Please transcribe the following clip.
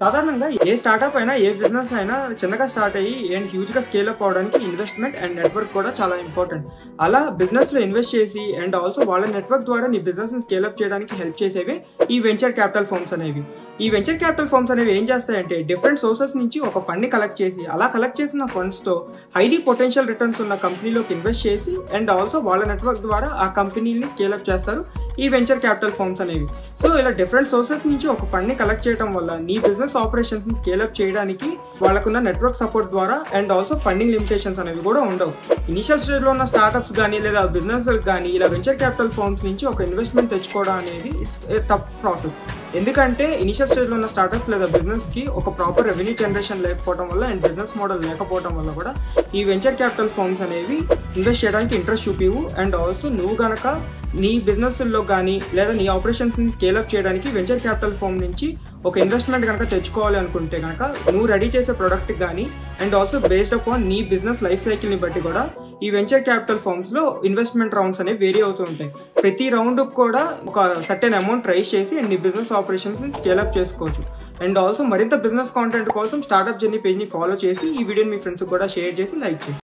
సాధారణంగా ఏ స్టార్టప్ అయినా ఏ బిజినెస్ అయినా చిన్నగా స్టార్ట్ అయ్యి అండ్ హ్యూజ్గా స్కేల్ అప్ అవడానికి ఇన్వెస్ట్మెంట్ అండ్ నెట్వర్క్ కూడా చాలా ఇంపార్టెంట్. అలా బిజినెస్లో ఇన్వెస్ట్ చేసి అండ్ ఆల్సో వాళ్ళ నెట్వర్క్ ద్వారా నీ బిజినెస్ని స్కేల్ అప్ చేయడానికి హెల్ప్ చేసేవి ఈ వెంచర్ క్యాపిటల్ ఫర్మ్స్ అనేవి. ఈ వెంచర్ క్యాపిటల్ ఫర్మ్స్ అనేవి ఏం చేస్తాయంటే డిఫరెంట్ సోర్సెస్ నుంచి ఒక ఫండ్ని కలెక్ట్ చేసి అలా కలెక్ట్ చేసిన ఫండ్స్తో హైలీ పొటెన్షియల్ రిటర్న్స్ ఉన్న కంపెనీలోకి ఇన్వెస్ట్ చేసి అండ్ ఆల్సో వాళ్ళ నెట్వర్క్ ద్వారా ఆ కంపెనీని స్కేల్ అప్ చేస్తారు ఈ వెంచర్ క్యాపిటల్ ఫర్మ్స్ అనేవి. సో ఇలా డిఫరెంట్ సోర్సెస్ నుంచి ఒక ఫండ్ని కలెక్ట్ చేయడం వల్ల నీ బిజినెస్ ఆపరేషన్స్ ని స్కేల్ అప్ చేయడానికి వాళ్ళకున్న నెట్వర్క్ సపోర్ట్ ద్వారా అండ్ ఆల్సో ఫండింగ్ లిమిటేషన్స్ అనేవి కూడా ఉండవు. ఇనిషియల్ స్టేజ్ లో ఉన్న స్టార్ట్అప్స్ కానీ లేదా బిజినెస్ కానీ ఇలా వెంచర్ క్యాపిటల్ ఫర్మ్స్ నుంచి ఒక ఇన్వెస్ట్మెంట్ తెచ్చుకోవడం అనేది ఇట్స్ ఏ టఫ్ ప్రాసెస్. ఎందుకంటే ఇనిషియల్ స్టేజ్ లో ఉన్న స్టార్ట్అప్స్ లేదా బిజినెస్ కి ఒక ప్రాపర్ రెవెన్యూ జనరేషన్ లేకపోవడం వల్ల అండ్ బిజినెస్ మోడల్ లేకపోవడం వల్ల కూడా ఈ వెంచర్ క్యాపిటల్ ఫర్మ్స్ అనేవి ఇన్వెస్ట్ చేయడానికి ఇంట్రెస్ట్ చూపివు. అండ్ ఆల్సో నువ్వు గనక నీ బిజినెస్లో కానీ లేదా నీ ఆపరేషన్స్ని స్కేల్ అప్ చేయడానికి వెంచర్ క్యాపిటల్ ఫర్మ్ నుంచి ఒక ఇన్వెస్ట్మెంట్ కనుక తెచ్చుకోవాలి అనుకుంటే కనుక నువ్వు రెడీ చేసే ప్రోడక్ట్ కానీ అండ్ ఆల్సో బేస్డ్ అపాన్ నీ బిజినెస్ లైఫ్ సైకిల్ని బట్టి కూడా ఈ వెంచర్ క్యాపిటల్ ఫర్మ్స్లో ఇన్వెస్ట్మెంట్ రౌండ్స్ అనేవి వేరీ అవుతూ ఉంటాయి. ప్రతి రౌండ్ కూడా ఒక సర్టెన్ అమౌంట్ రైజ్ చేసి అండ్ నీ బిజినెస్ ఆపరేషన్స్ని స్కేల్ అప్ చేసుకోవచ్చు. అండ్ ఆల్సో మరింత బిజినెస్ కాంటెంట్ కోసం స్టార్ట్అప్ జర్నీ పేజ్ని ఫాలో చేసి ఈ వీడియోని మీ ఫ్రెండ్స్కి కూడా షేర్ చేసి లైక్ చేసి